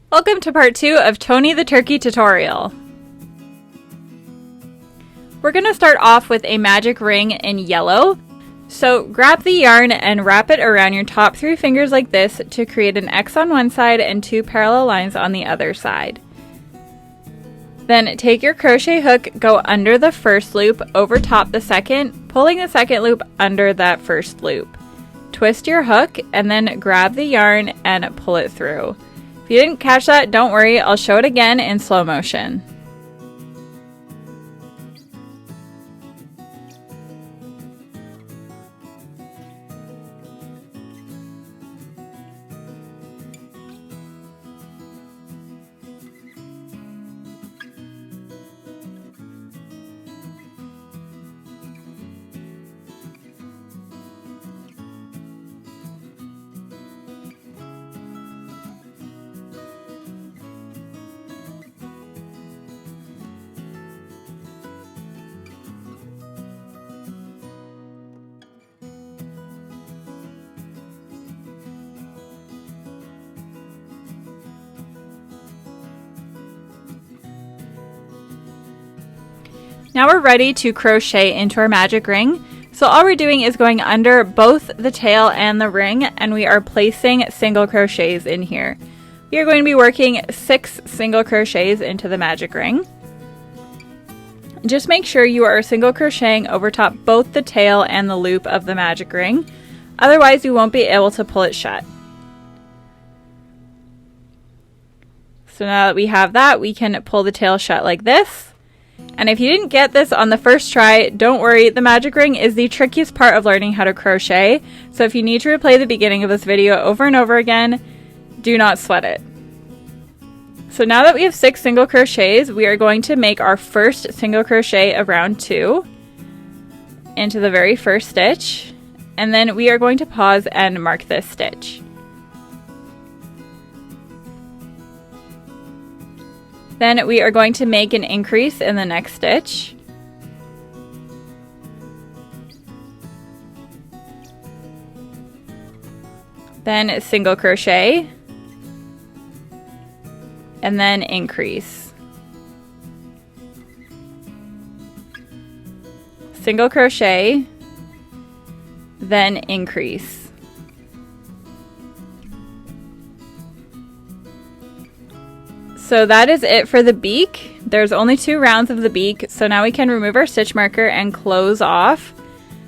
Welcome to part 2 of Tony the Turkey tutorial. We're going to start off with a magic ring in yellow. So grab the yarn and wrap it around your top 3 fingers like this to create an X on one side and 2 parallel lines on the other side. Then take your crochet hook, go under the first loop, over top the second, pulling the second loop under that first loop. Twist your hook and then grab the yarn and pull it through. If you didn't catch that, don't worry, I'll show it again in slow motion. Now we're ready to crochet into our magic ring. So all we're doing is going under both the tail and the ring, and we are placing single crochets in here. We are going to be working 6 single crochets into the magic ring. Just make sure you are single crocheting over top both the tail and the loop of the magic ring. Otherwise you won't be able to pull it shut. So now that we have that, we can pull the tail shut like this. And if you didn't get this on the first try, don't worry, the magic ring is the trickiest part of learning how to crochet. So if you need to replay the beginning of this video over and over again, do not sweat it. So now that we have 6 single crochets, we are going to make our first single crochet of round 2 into the very first stitch. And then we are going to pause and mark this stitch. Then we are going to make an increase in the next stitch. Then single crochet. And then increase. Single crochet. Then increase. So that is it for the beak. There's only 2 rounds of the beak, so now we can remove our stitch marker and close off.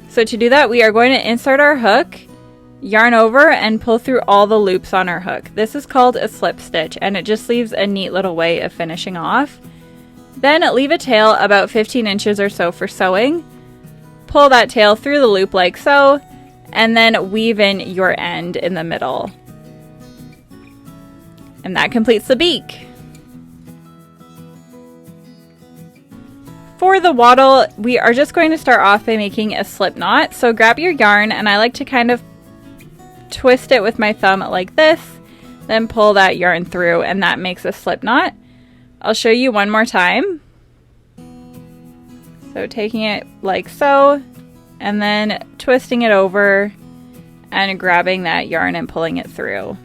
So to do that, we are going to insert our hook, yarn over, and pull through all the loops on our hook. This is called a slip stitch, and it just leaves a neat little way of finishing off. Then leave a tail about 15 inches or so for sewing. Pull that tail through the loop like so, and then weave in your end in the middle. And that completes the beak. For the waddle, we are just going to start off by making a slip knot. So grab your yarn, and I like to kind of twist it with my thumb like this, then pull that yarn through, and that makes a slip knot. I'll show you one more time. So taking it like so, and then twisting it over and grabbing that yarn and pulling it through.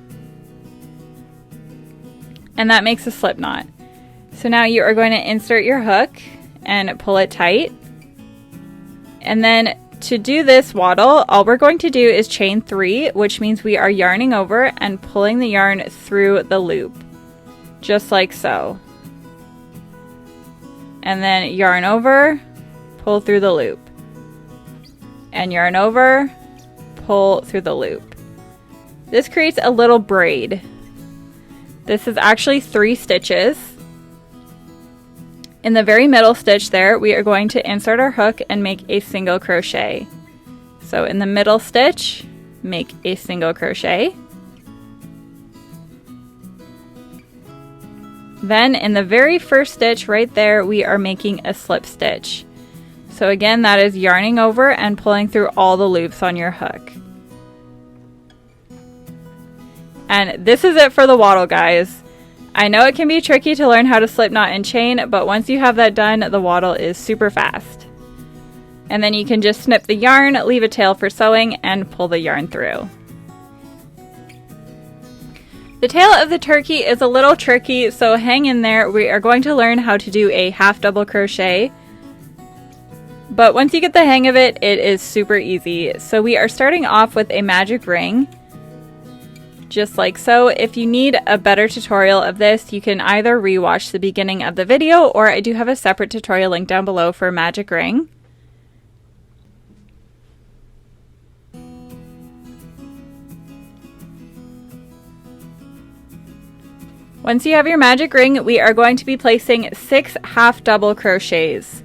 And that makes a slip knot. So now you are going to insert your hook and pull it tight. And then to do this waddle, all we're going to do is chain 3, which means we are yarning over and pulling the yarn through the loop, just like so. And then yarn over, pull through the loop. And yarn over, pull through the loop. This creates a little braid. This is actually 3 stitches. In the very middle stitch there, we are going to insert our hook and make a single crochet. So in the middle stitch, make a single crochet. Then in the very first stitch right there, we are making a slip stitch. So again, that is yarning over and pulling through all the loops on your hook. And this is it for the waddle, guys. I know it can be tricky to learn how to slip knot and chain, but once you have that done, the waddle is super fast. And then you can just snip the yarn, leave a tail for sewing, and pull the yarn through. The tail of the turkey is a little tricky, so hang in there. We are going to learn how to do a half double crochet. But once you get the hang of it, it is super easy. So we are starting off with a magic ring, just like so. If you need a better tutorial of this, you can either rewatch the beginning of the video, or I do have a separate tutorial link down below for magic ring. Once you have your magic ring, we are going to be placing 6 half double crochets.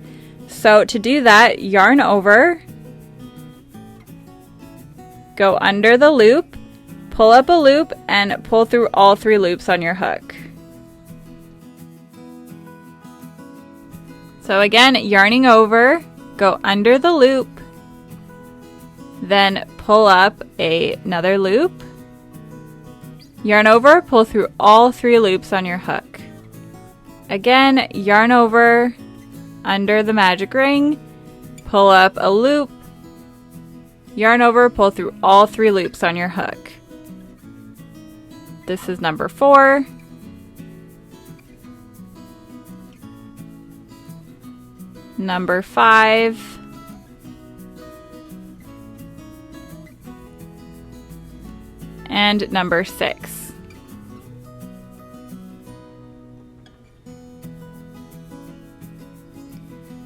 So to do that, yarn over, go under the loop, pull up a loop, and pull through all 3 loops on your hook. So again, yarning over, go under the loop, then pull up another loop, yarn over, pull through all 3 loops on your hook. Again, yarn over, under the magic ring, pull up a loop, yarn over, pull through all 3 loops on your hook. This is number 4. Number 5. And number 6.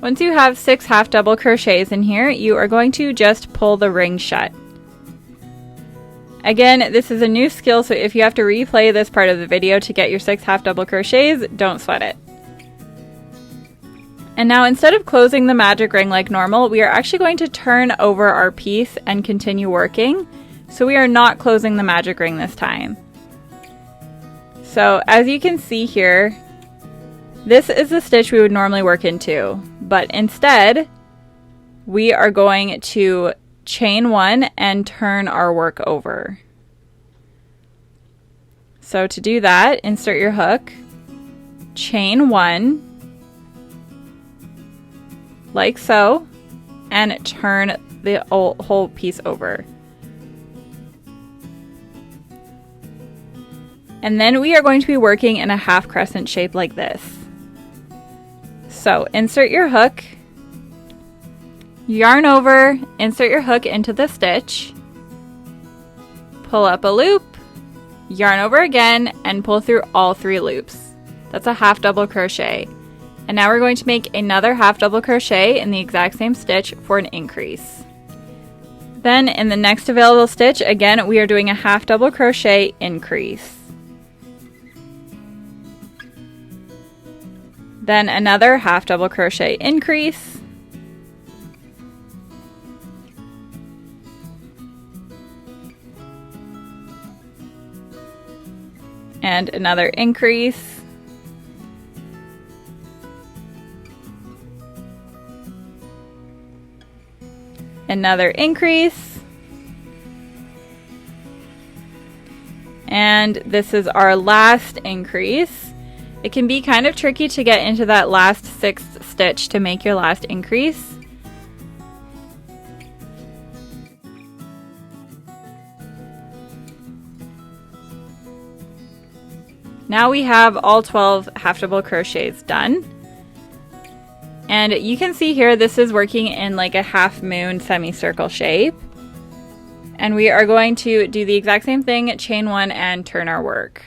Once you have 6 half double crochets in here, you are going to just pull the ring shut. Again, this is a new skill, so if you have to replay this part of the video to get your 6 half double crochets, don't sweat it. And now instead of closing the magic ring like normal, we are actually going to turn over our piece and continue working. So we are not closing the magic ring this time. So as you can see here, this is the stitch we would normally work into, but instead we are going to chain 1 and turn our work over. So to do that, insert your hook, chain 1, like so, and turn the whole piece over. And then we are going to be working in a half crescent shape like this. So insert your hook, yarn over, insert your hook into the stitch, pull up a loop, yarn over again, and pull through all 3 loops. That's a half double crochet. And now we're going to make another half double crochet in the exact same stitch for an increase. Then in the next available stitch, again, we are doing a half double crochet increase. Then another half double crochet increase. And another increase. Another increase. And this is our last increase. It can be kind of tricky to get into that last 6th stitch to make your last increase. Now we have all 12 half double crochets done. And you can see here this is working in like a half moon semicircle shape. And we are going to do the exact same thing, chain 1 and turn our work.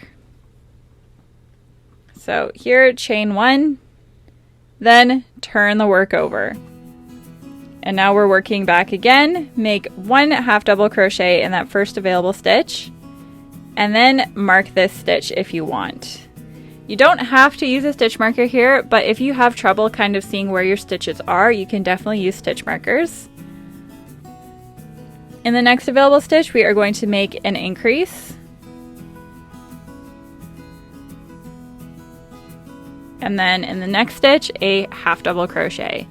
So here, chain 1, then turn the work over. And now we're working back again. Make 1 half double crochet in that first available stitch, and then mark this stitch if you want. You don't have to use a stitch marker here, but if you have trouble kind of seeing where your stitches are, you can definitely use stitch markers. In the next available stitch, we are going to make an increase. And then in the next stitch, a half double crochet.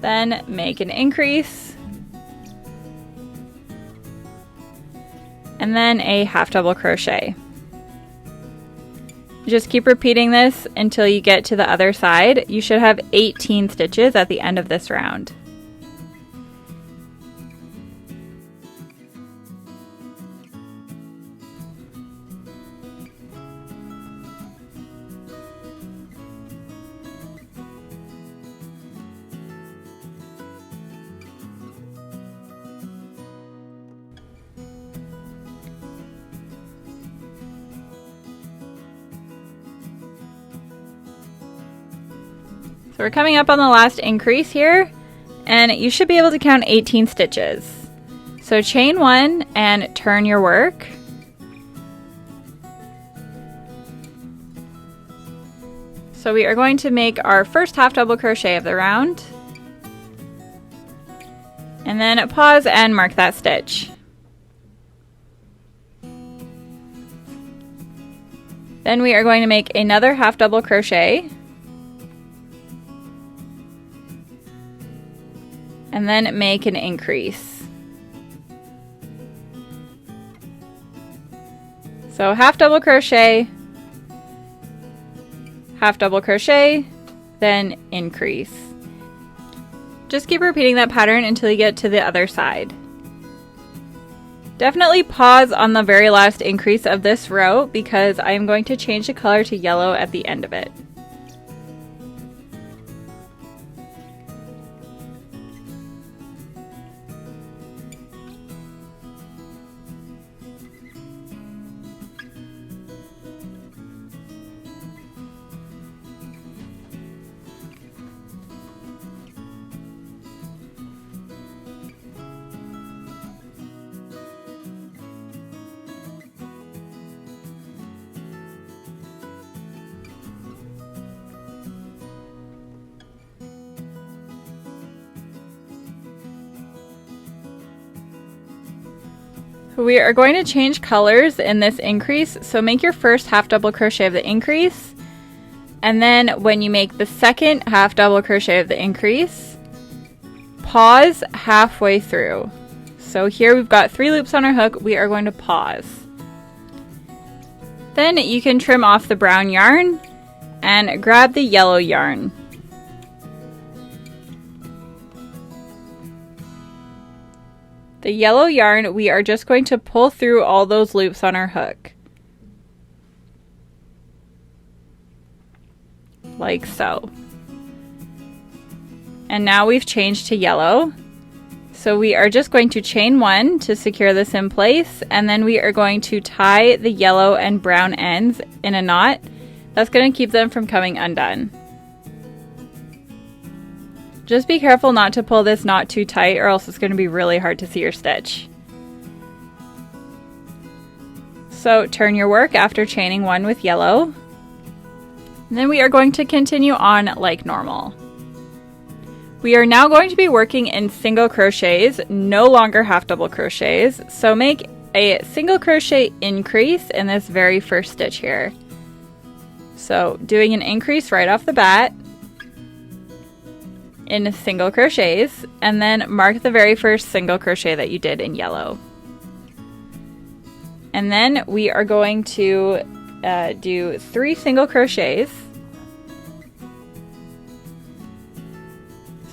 Then make an increase. And then a half double crochet. Just keep repeating this until you get to the other side. You should have 18 stitches at the end of this round. So we're coming up on the last increase here, and you should be able to count 18 stitches. So chain 1 and turn your work. So we are going to make our first half double crochet of the round. And then pause and mark that stitch. Then we are going to make another half double crochet. And then make an increase. So half double crochet, then increase. Just keep repeating that pattern until you get to the other side. Definitely pause on the very last increase of this row because I am going to change the color to yellow at the end of it. We are going to change colors in this increase, so make your first half double crochet of the increase, and then when you make the second half double crochet of the increase, pause halfway through. So here we've got 3 loops on our hook, we are going to pause. Then you can trim off the brown yarn and grab the yellow yarn. The yellow yarn, we are just going to pull through all those loops on our hook. Like so. And now we've changed to yellow. So we are just going to chain 1 to secure this in place, and then we are going to tie the yellow and brown ends in a knot. That's going to keep them from coming undone. Just be careful not to pull this knot too tight or else it's going to be really hard to see your stitch. So turn your work after chaining 1 with yellow. And then we are going to continue on like normal. We are now going to be working in single crochets, no longer half double crochets. So make a single crochet increase in this very first stitch here. So doing an increase right off the bat in single crochets, and then mark the very first single crochet that you did in yellow. And then we are going to do 3 single crochets.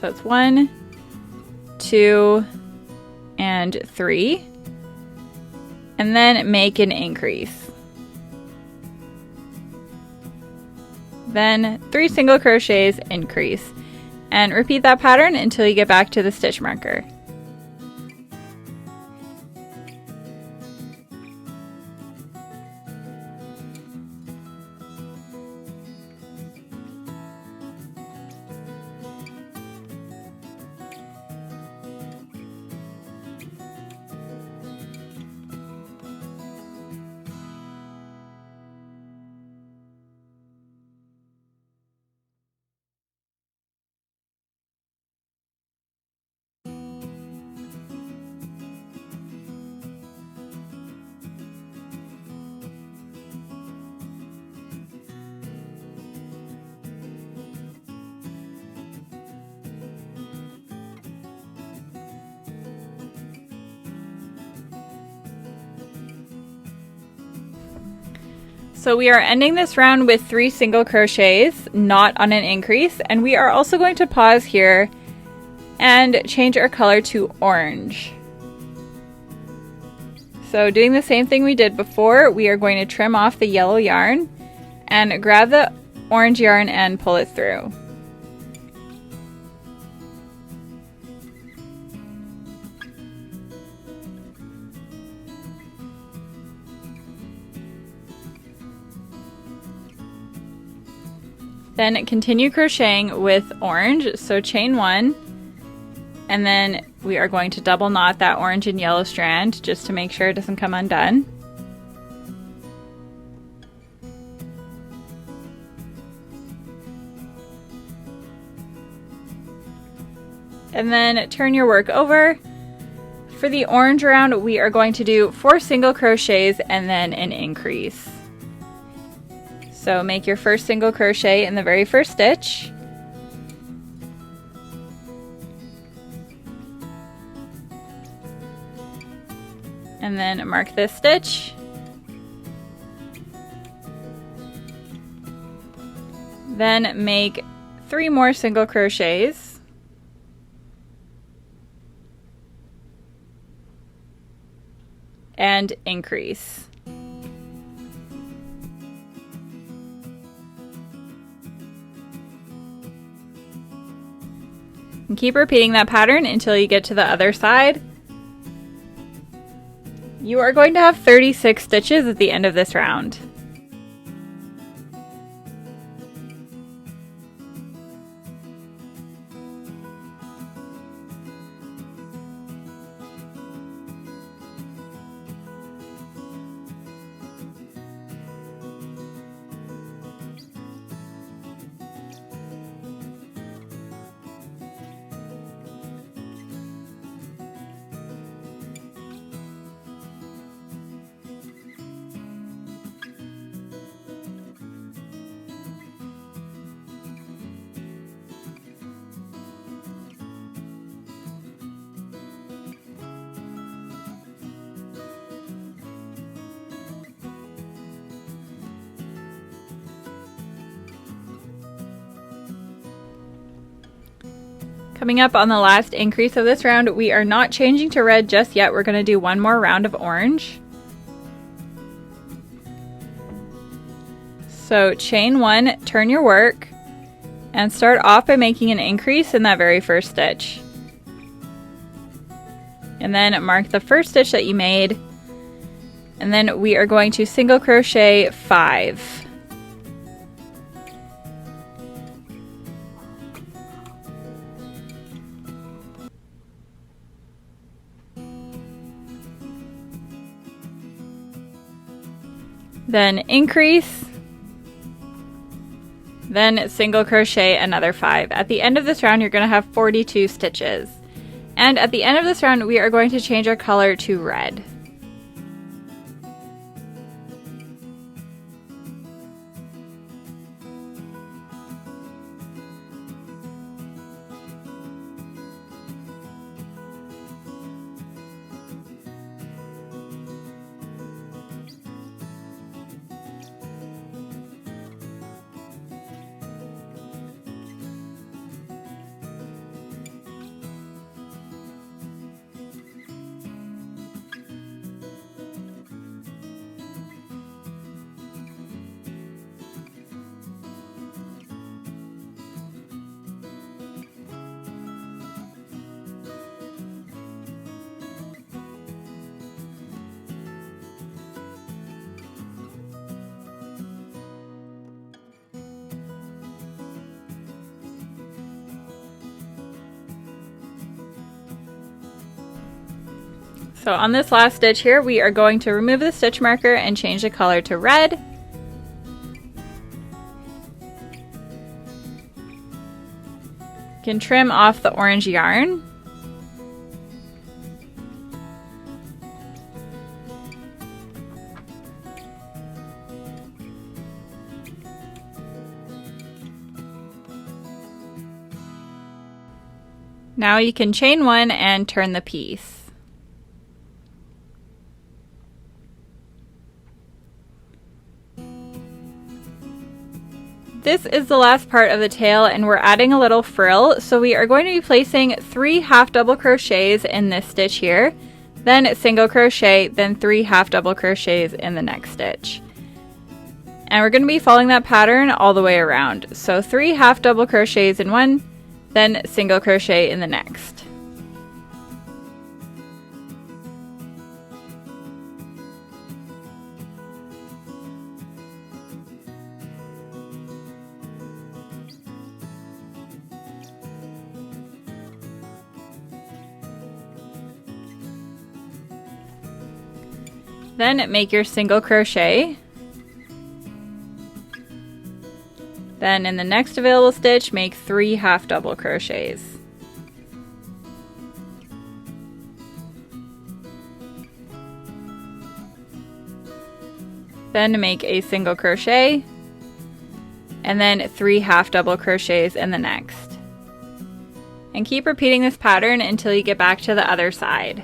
So it's 1, 2, and 3. And then make an increase. Then 3 single crochets, increase. And repeat that pattern until you get back to the stitch marker. So we are ending this round with 3 single crochets, not on an increase, and we are also going to pause here and change our color to orange. So doing the same thing we did before, we are going to trim off the yellow yarn and grab the orange yarn and pull it through. Then continue crocheting with orange, so chain 1, and then we are going to double knot that orange and yellow strand just to make sure it doesn't come undone. And then turn your work over. For the orange round, we are going to do 4 single crochets and then an increase. So make your first single crochet in the very first stitch. And then mark this stitch. Then make 3 more single crochets. And increase. And keep repeating that pattern until you get to the other side. You are going to have 36 stitches at the end of this round. Coming up on the last increase of this round, we are not changing to red just yet. We're going to do one more round of orange. So chain 1, turn your work, and start off by making an increase in that very first stitch. And then mark the first stitch that you made, and then we are going to single crochet 5. Then increase, then single crochet another 5. At the end of this round, you're going to have 42 stitches. And at the end of this round, we are going to change our color to red. So on this last stitch here, we are going to remove the stitch marker and change the color to red. You can trim off the orange yarn. Now you can chain 1 and turn the piece. This is the last part of the tail, and we're adding a little frill, so we are going to be placing 3 half double crochets in this stitch here, then single crochet, then 3 half double crochets in the next stitch. And we're going to be following that pattern all the way around. So 3 half double crochets in one, then single crochet in the next. Then make your single crochet. Then in the next available stitch, make 3 half double crochets. Then make a single crochet, and then 3 half double crochets in the next. And keep repeating this pattern until you get back to the other side.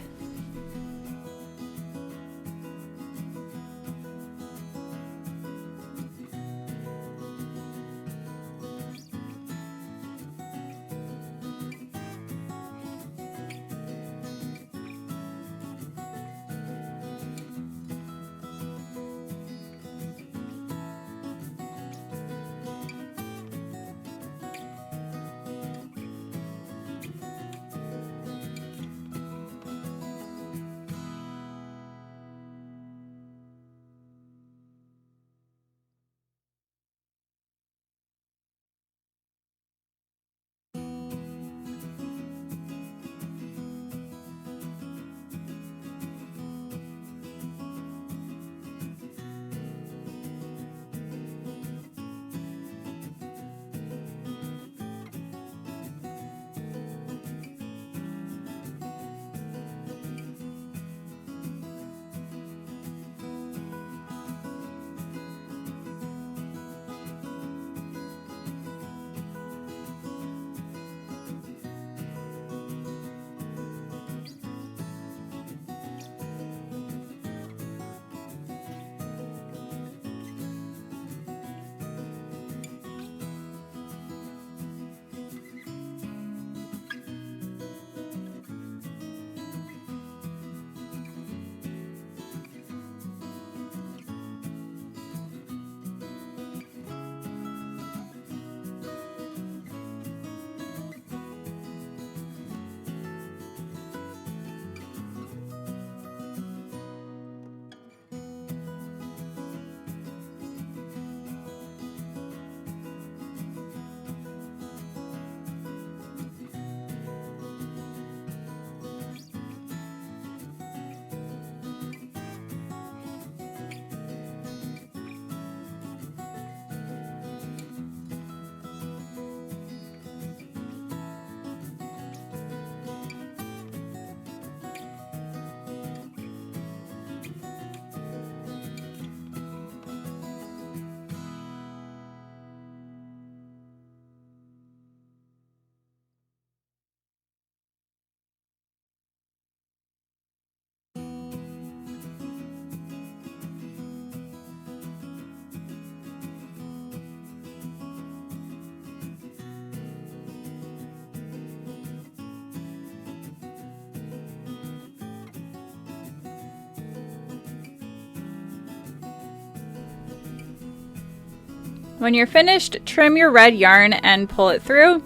When you're finished, trim your red yarn and pull it through.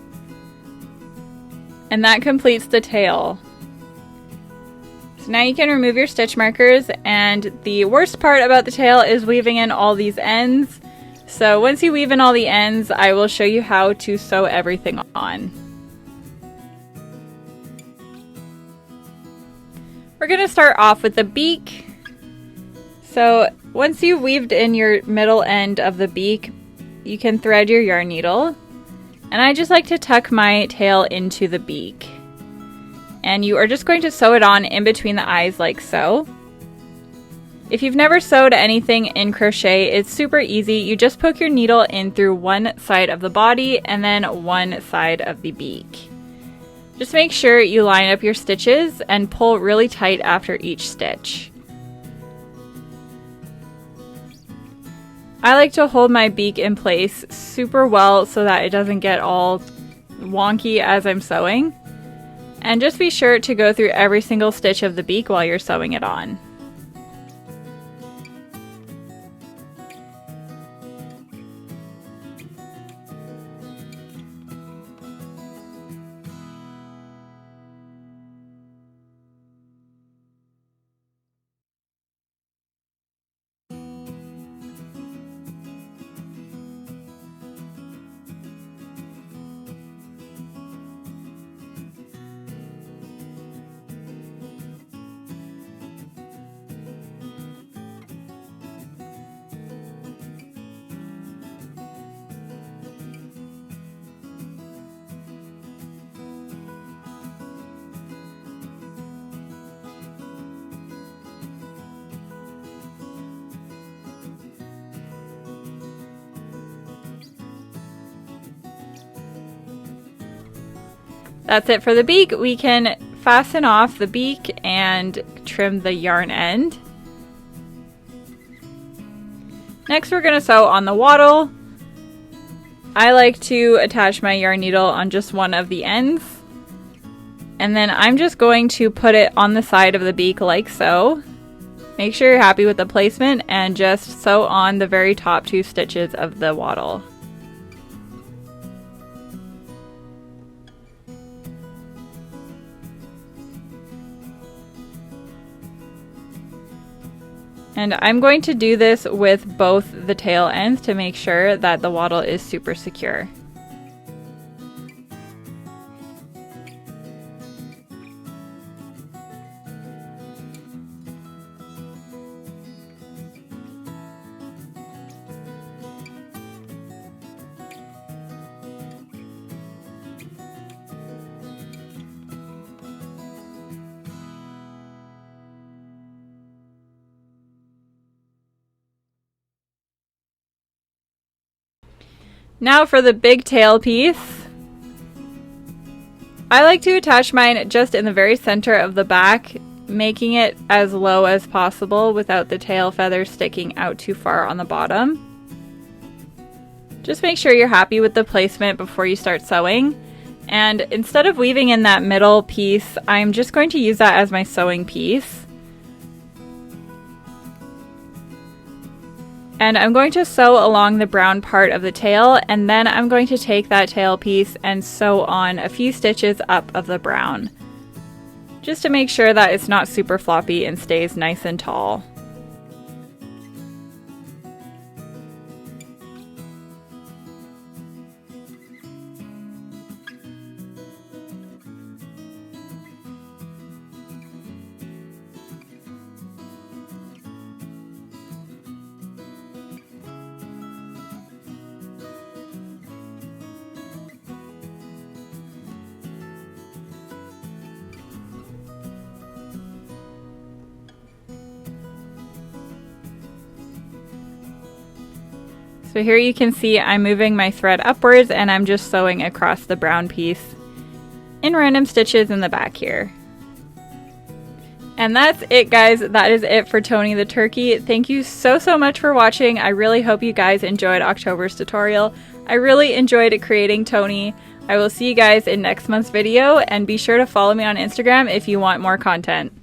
And that completes the tail. So now you can remove your stitch markers, and the worst part about the tail is weaving in all these ends. So once you weave in all the ends, I will show you how to sew everything on. We're going to start off with the beak. So once you've weaved in your middle end of the beak, you can thread your yarn needle. And I just like to tuck my tail into the beak. And you are just going to sew it on in between the eyes like so. If you've never sewed anything in crochet, it's super easy. You just poke your needle in through one side of the body and then one side of the beak. Just make sure you line up your stitches and pull really tight after each stitch. I like to hold my beak in place super well so that it doesn't get all wonky as I'm sewing. And just be sure to go through every single stitch of the beak while you're sewing it on. That's it for the beak. We can fasten off the beak and trim the yarn end. Next we're going to sew on the waddle. I like to attach my yarn needle on just one of the ends. And then I'm just going to put it on the side of the beak like so. Make sure you're happy with the placement and just sew on the very top 2 stitches of the waddle. And I'm going to do this with both the tail ends to make sure that the waddle is super secure. Now for the big tail piece. I like to attach mine just in the very center of the back, making it as low as possible without the tail feathers sticking out too far on the bottom. Just make sure you're happy with the placement before you start sewing. And instead of weaving in that middle piece, I'm just going to use that as my sewing piece. And I'm going to sew along the brown part of the tail, and then I'm going to take that tail piece and sew on a few stitches up of the brown, just to make sure that it's not super floppy and stays nice and tall. So here you can see I'm moving my thread upwards and I'm just sewing across the brown piece in random stitches in the back here. And that's it, guys. That is it for Tony the turkey. Thank you so much for watching. I really hope you guys enjoyed October's tutorial. I really enjoyed creating Tony. I will see you guys in next month's video, and be sure to follow me on Instagram if you want more content.